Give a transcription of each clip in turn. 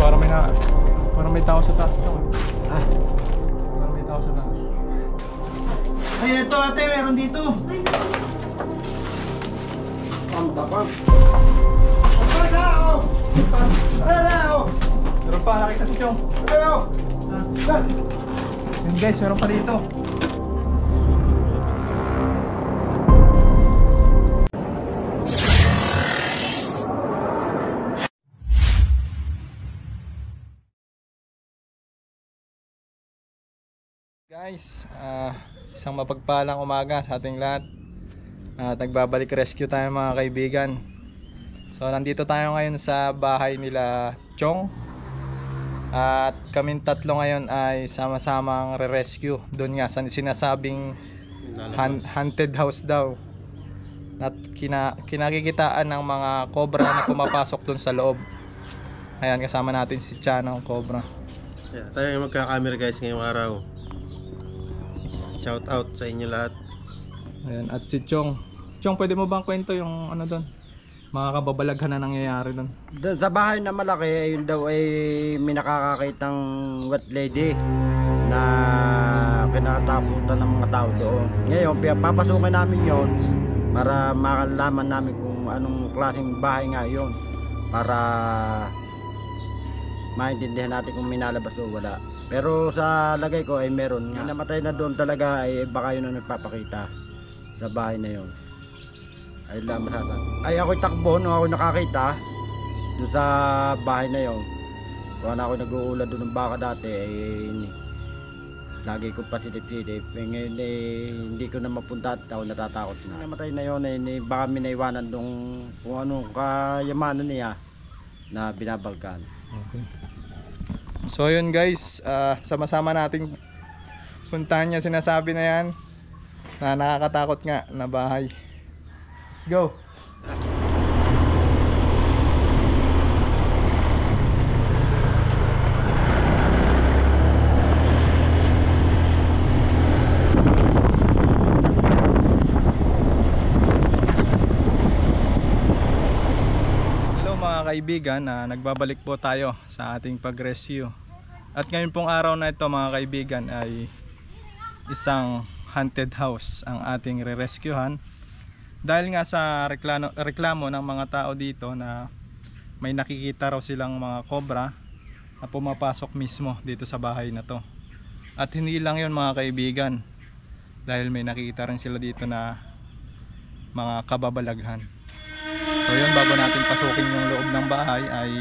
Parang may tao sa taas ito. Ah. Parang may tao sa taas. Ay, ito ate, meron dito. Ang tapang. Meron pa, nakita si Chong. Yun guys, meron pa dito. Guys, isang mapagpalang umaga sa ating lahat. Nagbabalik rescue tayo mga kaibigan. So nandito tayo ngayon sa bahay nila Chong. At kaming tatlo ngayon ay sama-samang re-rescue doon nga sa sinasabing haunted house daw. At kinakikitaan ng mga cobra na pumapasok doon sa loob. Ayan, kasama natin si Chanong Cobra. Yeah, tayo yung magkakamera guys ngayong araw. Shout out sa inyo lahat. Ayan, at si Chong. Chong, pwede mo bang kwento yung ano doon? Mga kababalaghan na nangyayari doon. Sa bahay na malaki, yun daw ay may nakakakitang wet lady na kinatakutan ng mga tao doon. Ngayon, papasukin namin yon para makalaman namin kung anong klaseng bahay nga yun. Para maintindihan natin kung minalabas o wala. Pero sa lagay ko ay meron nga. Namatay na doon talaga ay baka yun ang nagpapakita sa bahay na yun. Ay lang masasag. Ay ako'y takbo nung ako nakakita doon sa bahay na yun. Kung ako nag-uulad doon ng baka dati ay lagi ko pa silip-silip. Ngayon hindi ko na mapunta at ako natatakot na. Namatay na yun ay baka minaiwanan doon kung anong kayamanan niya na binabalkan. Okay. So yun guys, sama-sama nating puntahan niya sinasabi na yan na nakakatakot nga na bahay. Let's go! Kaibigan, nagbabalik po tayo sa ating pag-rescue. At ngayon pong araw na ito mga kaibigan ay isang haunted house ang ating re-rescuehan. Dahil nga sa reklamo ng mga tao dito na may nakikita raw silang mga cobra na pumapasok mismo dito sa bahay na to. At hindi lang yun mga kaibigan, dahil may nakikita rin sila dito na mga kababalaghan. So yun, bago natin pasukin yung loob ng bahay ay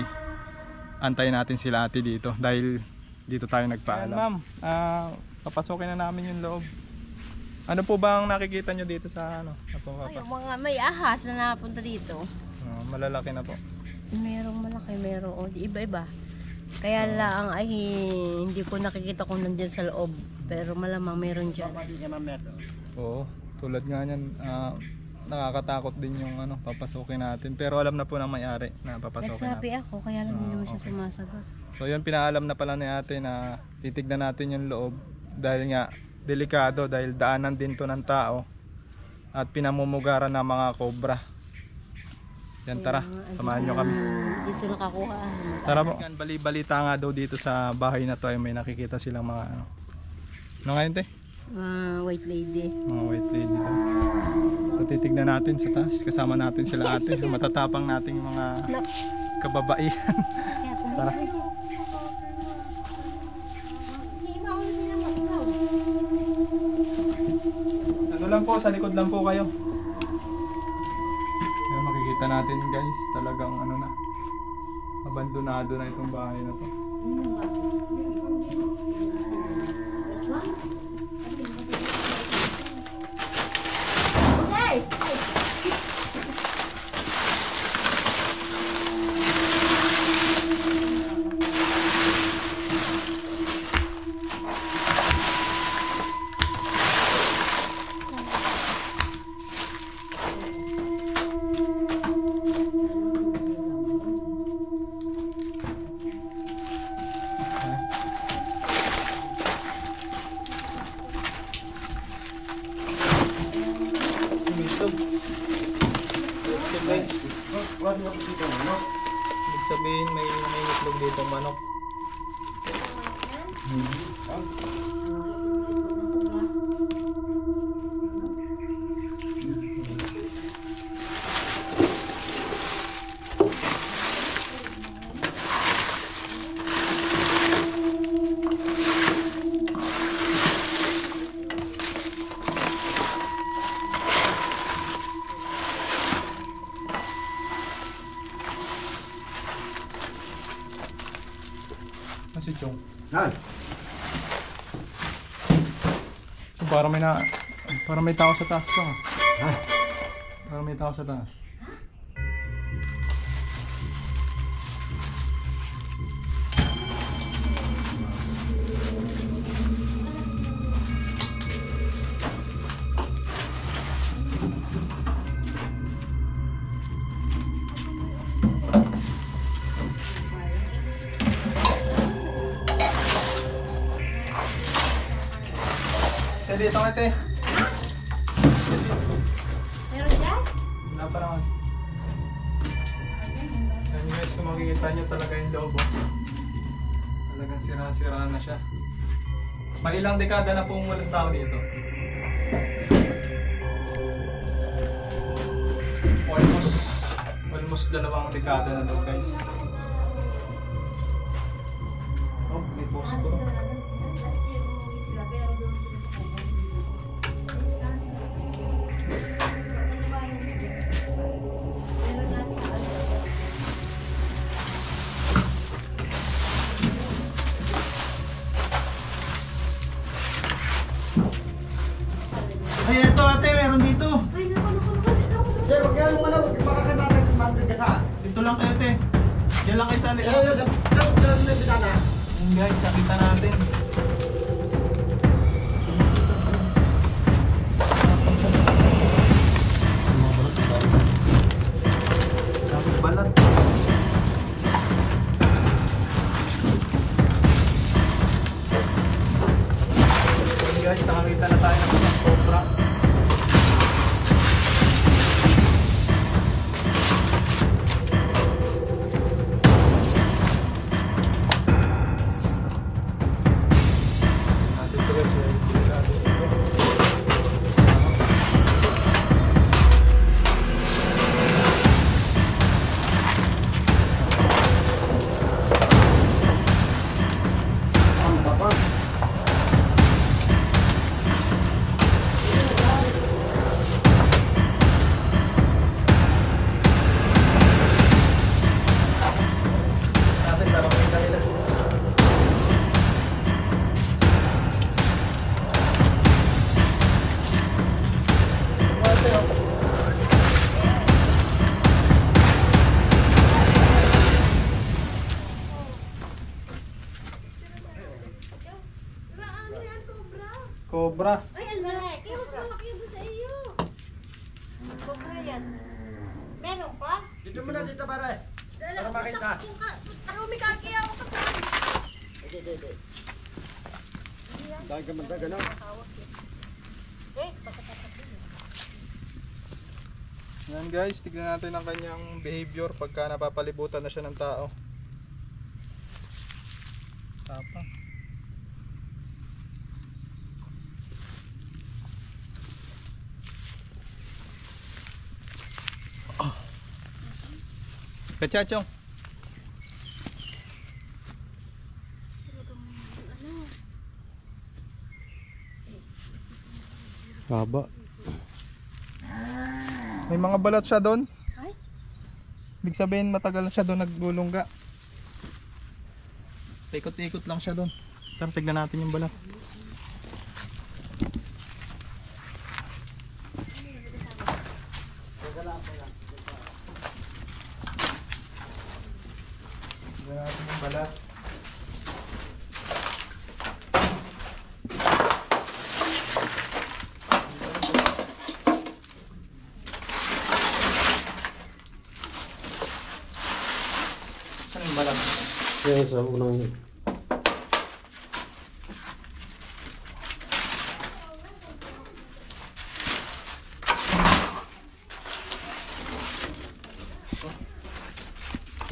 antayin natin sila ate dito dahil dito tayo nagpaalam. Ma'am, papasukin na namin yung loob. Ano po ba ang nakikita nyo dito sa ano? Ay, mga may ahas na napunta dito. Malalaki na po. Merong malaki, merong iba-iba. Kaya lang ay hindi ko nakikita kung nandiyan sa loob. Pero malamang meron dyan. Oo, tulad nga yan. Nakakatakot din yung ano, papasukin natin. Pero alam na po ng may-ari na papasukin natin. Nagsabi ako, kaya lang hindi naman siya sumasagot. So yun, pinaalam na pala ni ate na titignan natin yung loob. Dahil nga, delikado dahil daanan din to ng tao. At pinamumugaran ng mga cobra. Yan, tara, samahan nyo kami. Dito nakakuha. Tara po. Bali-balita nga daw dito sa bahay na to ay may nakikita silang mga ano. Ano ngayon te? White lady. Mga white lady daw. So titignan natin sa taas. Kasama natin sila ate. Matatapang nating mga kababaihan. Tara. Ano lang po, sa likod lang po kayo. Kaya makikita natin guys, talagang ano na, abandonado na itong bahay na to. sabihin may itlog dito manok. Si Chong. Nan. So, para may tao sa taas ko. Ha? Para may tao sa taas. Dito nga ate. Meron dyan? Wala pa naman. Ayan guys, kung makikita nyo talaga yung loob. Oh. Talagang sira-sira na siya. Mailang dekada na pong walang tao dito. Almost 2 dekada na daw guys. Oh, may post ko. Ay, eto ate, meron dito. Sir, huwag yan mo huwag makakamatag kumantag ka saan. Dito lang kayo ate. Diyan lang kayo sa alis. Ayan guys, nakita natin. Daming balat. Ayan guys, nakakita na tayo ng isang cobra. Cobra. Ay, ang laki. Mas malaki yun sa iyo. Cobra yan. Meron pa? Dito muna dito pare. Para makita. Karumi kaki ako kasi. Hindi. Dahil ka man gano'n. Yan guys, tignan natin ang kanyang behavior pagka napapalibutan na siya ng tao. Tapang. Kachachong. Haba. May mga balat siya doon. Ay? Ibig sabihin matagal na siya doon naglulungga. Ikot-ikot lang siya doon. Tara, tignan natin yung balat. Tignan natin yung balat. Saan yung balat? Yan sa unang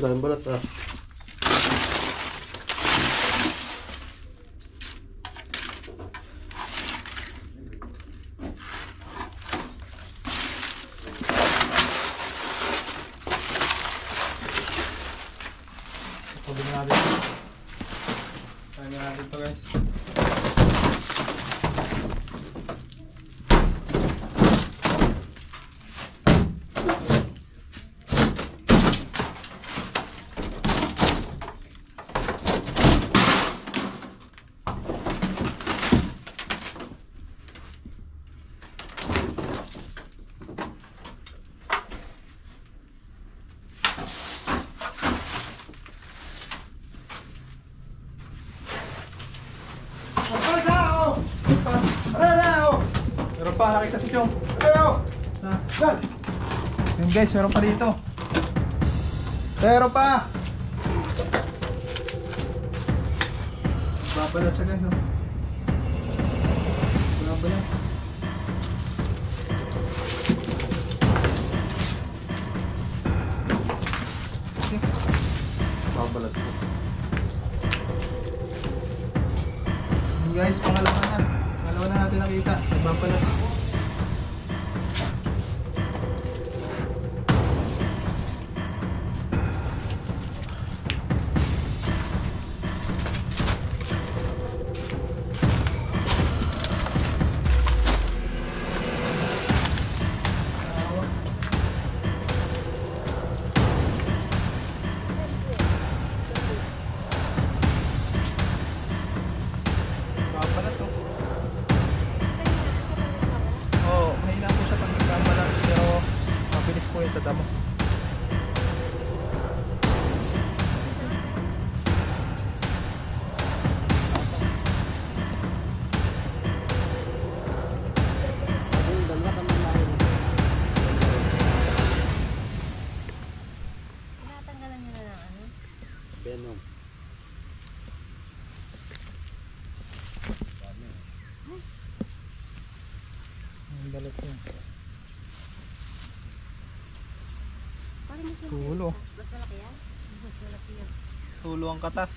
Daming balat ah. Sabi natin. Sabi natin to guys. Meron pa, nakita si Chong. Yun guys, meron pa dito. Meron pa! Babalat siya guys. Babalat. Babalat ko. Yun guys, pangalawa na. Pangalawa na natin nakita. Nagbabalat. Babalat to. Oo, mahina po siya pag nagbabalat. Pero mabilis po yun sa damo. Tinatanggalan niyo na ng ano? Venom. Ang balat niya. Parang mas malaki. Tulo. Mas malaki yan? Mas malaki yan. Tulo ang katas.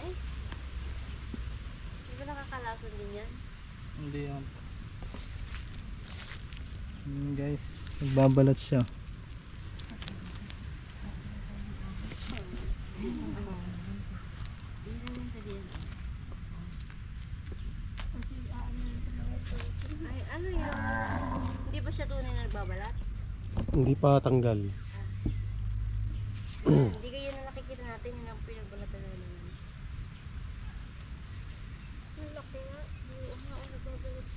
Ay! Di ba nakakalason din yan? Hindi yan. Guys, nagbabalat siya. Ay, ano yun? Hindi ba siya tunay na nagbabalat? Hindi pa tanggal. Hindi kayo na nakikita natin yung pinagbalatan na naman. Ang laki nga. Oo nga, nagbabalat.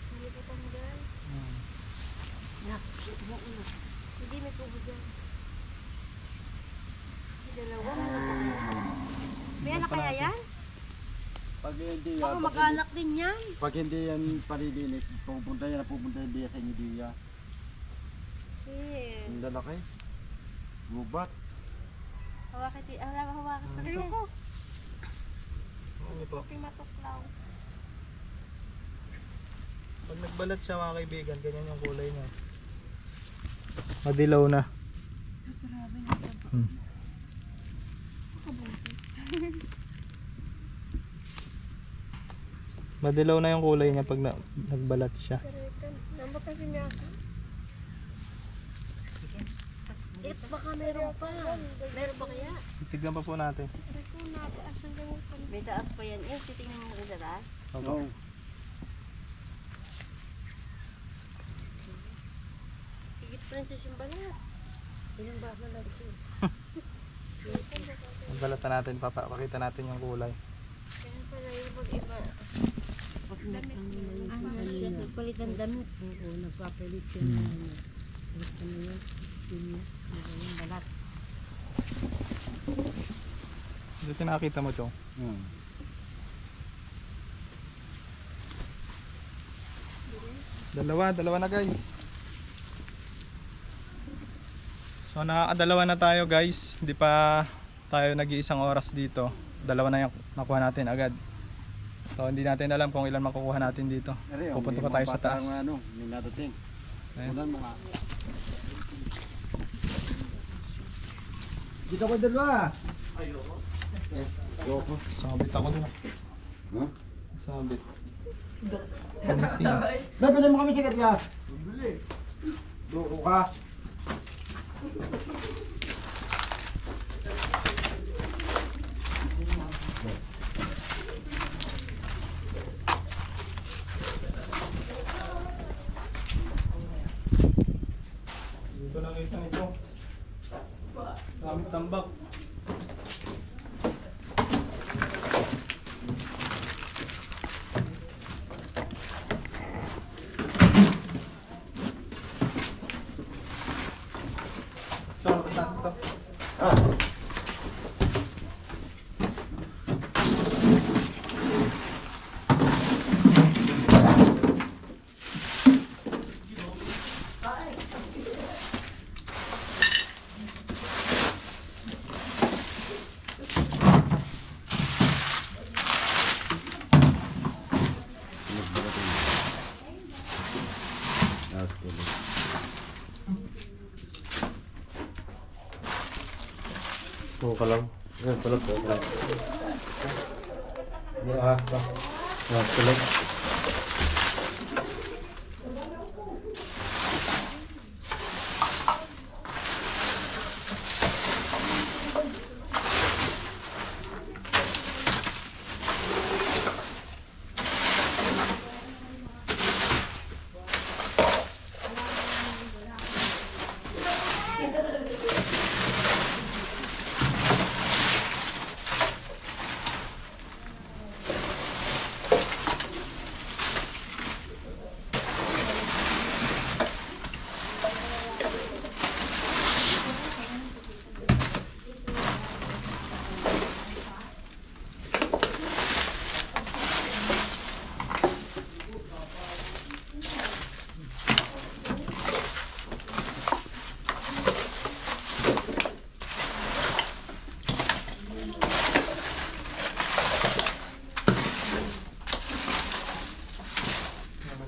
Hindi pa tanggal. Nakikita mo ulo. Hindi, may kubo dyan. May dalawa, may kapatid. May anak kaya yan? Pag hindi Baka mag-anak din yan. pag hindi yan panidinig, pupunta yan diya sa India. Eh, Ang lalaki. Gubat. hawakan din. Hawakan sa gusto ko. Ano po? Matuklaw. Pag nagbalat siya mga kaibigan, ganyan yung kulay niya. Madilaw na. Madilaw na yung kulay niya pag nagbalat siya. Namba kasi niya ako. Baka meron pa. Meron pa kaya? Tignan pa po natin. May taas pa yan. Eh, titingnan mo yung taas. Oo. Sigit princess yung balat. Ilang ba na lang siya? Balatan natin, papakita natin yung kulay. Kaya pala yung pag-iba. Nagpalit ng damit. Oo, nagpapalit siya ng skin niya. Yung balat. Dito nakakita mo, Chong. Dalawa na guys. So nakakadalawa na tayo guys. Hindi pa tayo nag-iisang oras dito. Dalawa na yung nakuha natin agad. So hindi natin alam kung ilan makukuha natin dito. Pupunta pa tayo sa taas. May nadating. Ayan. Ulan mga. Dito ko dalawa. Ayoko. Sabit ako dun. Huh? Sabit. Bebe, mo kami sikat ya. Bili. Doko ka. Dito nakita nito. Gamit tambak. Ito, saan ito? Ah. Oo ka lang. Ayan, palag ko. Hindi ahas pa. Ahas palag.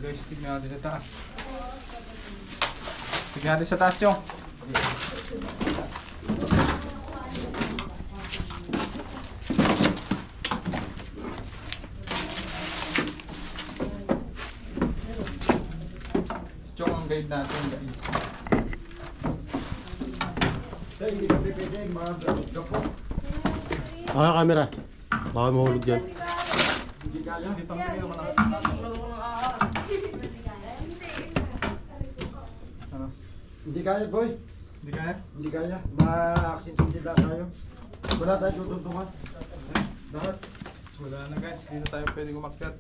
Guys, tignan natin sa taas. Tignan natin sa taas, Chong. Si Chong ang guide natin, guys. Hindi ka pwede, mga gapo. Ah, camera. Baka mahulog dyan. Hindi kaya. Dito ang video mo lang. Ano? Hindi kaya, boy. Hindi kaya? Hindi kaya. Ma-accident sila tayo. Wala tayo tutuntungan. Lahat. Wala na guys, hindi na tayo pwede umakyat.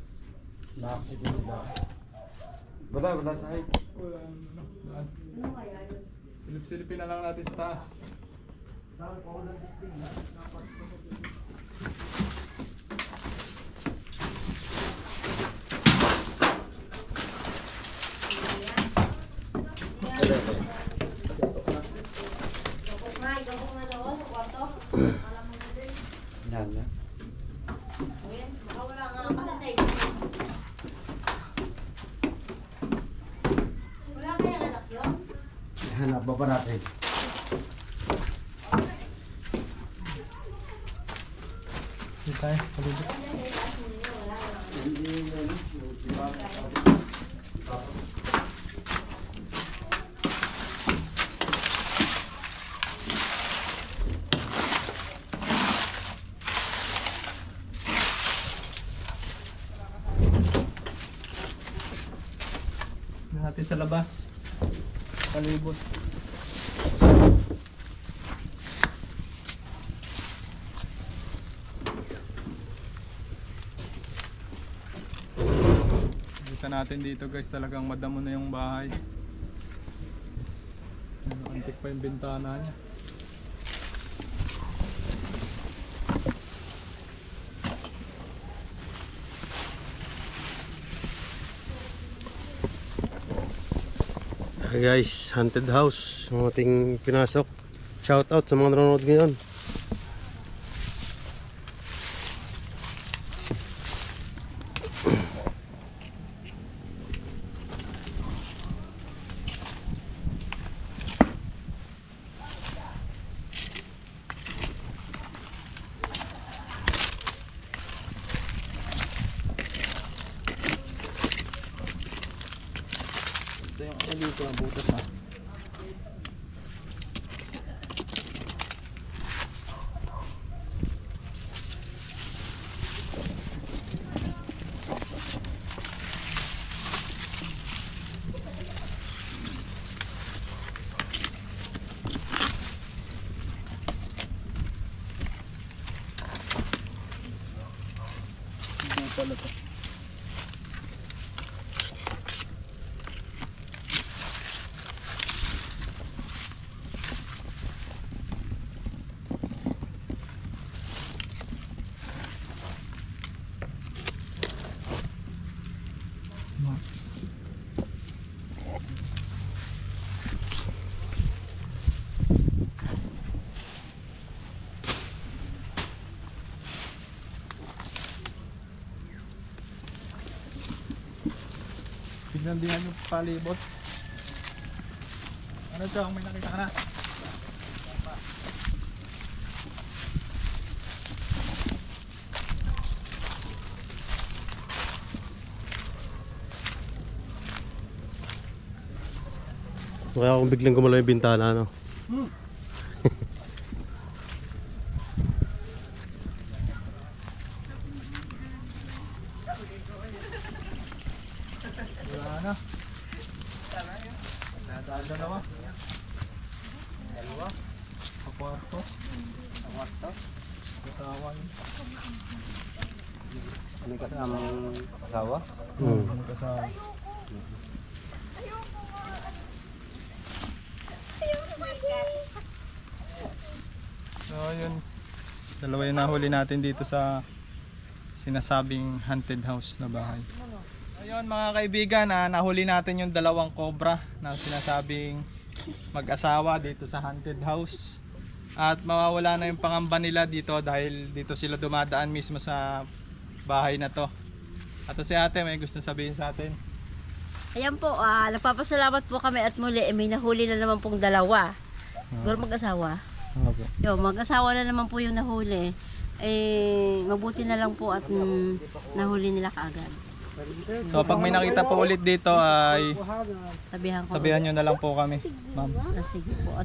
Ma-accident sila. Wala tayo. Wala na. Daan. Silip-silipin na lang natin sa taas. Yan na. Hanap ba pa natin? Hindi tayo, palibot. Natin sa labas. Palibot. Kita natin dito guys, talagang madamo na yung bahay. Antik pa yung bintana niya. Hey guys, haunted house. Ang ating pinasok. Shout out sa mga nanonood ngayon. Ito ang butas na. Pala to. Tignan din yung palibot. Ano ito? May nakita ka na? Kaya kung biglang gumalaw yung bintana, no? Wala na. Dalawa. Sa kwarto. Katawan. Ano kasamang asawa? Ano kasama? So yun, dalawa yung nahuli natin dito sa sinasabing haunted house na bahay. Ayun mga kaibigan, nahuli natin yung dalawang cobra na sinasabing mag-asawa dito sa haunted house. At mawawala na yung pangamba nila dito dahil dito sila dumadaan mismo sa bahay na to. At si ate may gusto sabihin sa atin. Ayan po, nagpapasalamat po kami at muli, may nahuli na naman pong dalawa. Siguro mag-asawa. Okay. Yo, mag-asawa na naman po yung nahuli. Eh, mabuti na lang po at nahuli nila kaagad. So pag may nakita po ulit dito ay sabihan nyo na lang po kami, ma'am. Sige po. At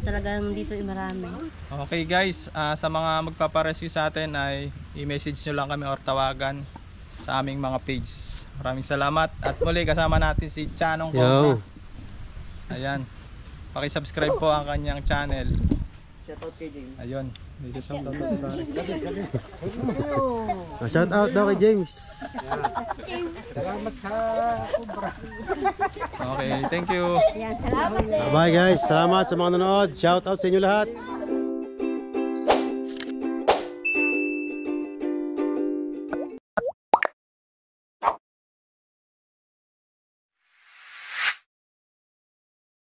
talagang dito ay marami. Okay guys, sa mga magpaparescue sa atin ay i-message nyo lang kami or tawagan sa aming mga page. Maraming salamat at muli kasama natin si Chanong Cobra. Ayan, paki-subscribe po ang kanyang channel. Shoutout kay James. Ayun, dito shoutout si pare. Shout out daw kay James. Salamat sa kubra. Okay, thank you. Ayan, salamat din. Bye guys, salamat sa mga nanonood. Shout out sa inyo lahat.